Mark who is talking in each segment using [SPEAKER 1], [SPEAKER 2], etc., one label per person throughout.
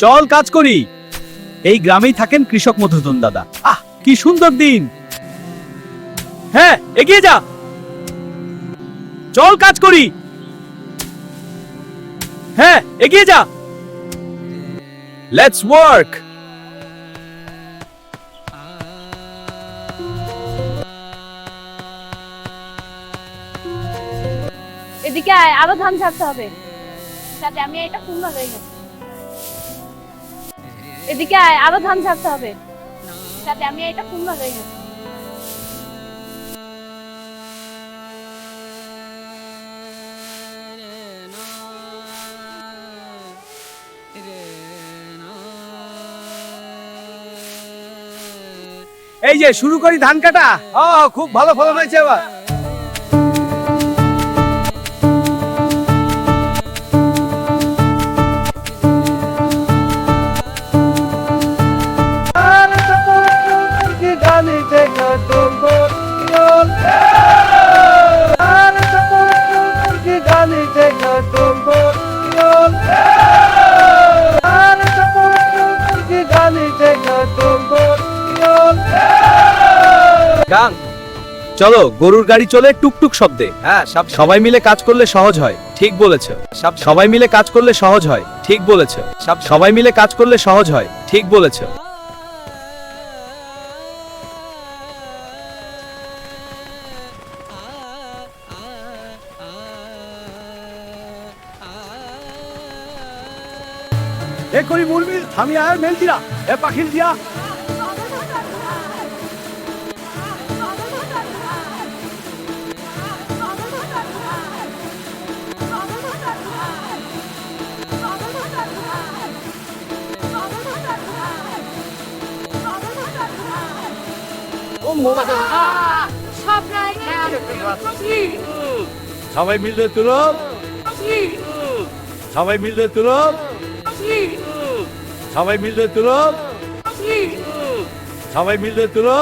[SPEAKER 1] চল কাজ করি। এই গ্রামেই থাকেন কৃষক মধুসূদন দাদা। আহ, কি সুন্দর দিন। হ্যাঁ, এগিয়ে যা। চল কাজ করি। হ্যাঁ, এগিয়ে যা। Let's work.
[SPEAKER 2] এদিকে আয়, আরো ধান ছাড়তে হবে যাতে আমি এটা সুন্দর হয়ে গেছে। এদিকে আয়, আরো ধান ছাড়তে হবে যাতে আমি এটা সুন্দর হয়ে গেছে।
[SPEAKER 1] এই যে শুরু করি ধান কাটা। খুব ভালো ফলন হয়েছে এবার। গান চলো, গরুর গাড়ি চলে টুকটুক শব্দে। হ্যাঁ, সবাই মিলে কাজ করলে সহজ হয়। ঠিক বলেছো। সবাই মিলে কাজ করলে সহজ হয়। ঠিক বলেছো। সবাই মিলে কাজ করলে সহজ হয়। ঠিক বলেছো। এ করি মুরমিল আমি আর মেলদিরা এ পাখির দিয়া। সবাই মিলে তুলো। সবাই মিলে তুলো। সবাই মিলে তুলো। সবাই মিলে তুলো।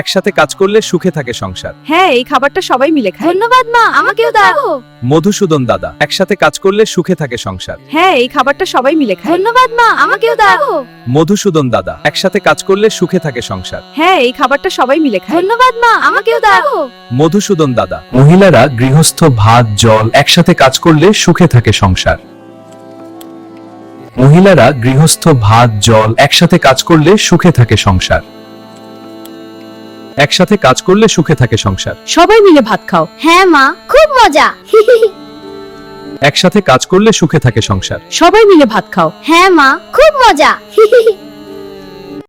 [SPEAKER 1] একসাথে কাজ করলে সুখে থাকে সংসার।
[SPEAKER 3] হ্যাঁ, এই খাবারটা সবাই মিলে খায়।
[SPEAKER 2] ধন্যবাদ মা, আমাকেও দাও।
[SPEAKER 1] মধুসূদন দাদা। একসাথে কাজ করলে সুখে থাকে সংসার।
[SPEAKER 3] হ্যাঁ, এই খাবারটা সবাই মিলে খায়।
[SPEAKER 2] ধন্যবাদ মা, আমাকেও দাও।
[SPEAKER 1] মধুসূদন দাদা। একসাথে কাজ করলে সুখে থাকে সংসার।
[SPEAKER 3] হ্যাঁ, এই খাবারটা সবাই মিলে খায়।
[SPEAKER 2] ধন্যবাদ মা, আমাকেও দাও।
[SPEAKER 1] মধুসূদন দাদা। মহিলারা গৃহস্থ ভাত জল একসাথে কাজ করলে সুখে থাকে সংসার। মহিলারা গৃহস্থ ভাত জল একসাথে কাজ করলে সুখে থাকে সংসার। একসাথে কাজ করলে সুখে থাকে সংসার।
[SPEAKER 3] সবাই মিলে ভাত খাও।
[SPEAKER 2] হ্যাঁ মা, খুব মজা।
[SPEAKER 1] একসাথে কাজ করলে সুখে থাকে সংসার।
[SPEAKER 3] সবাই মিলে ভাত খাও।
[SPEAKER 2] হ্যাঁ মা, খুব মজা।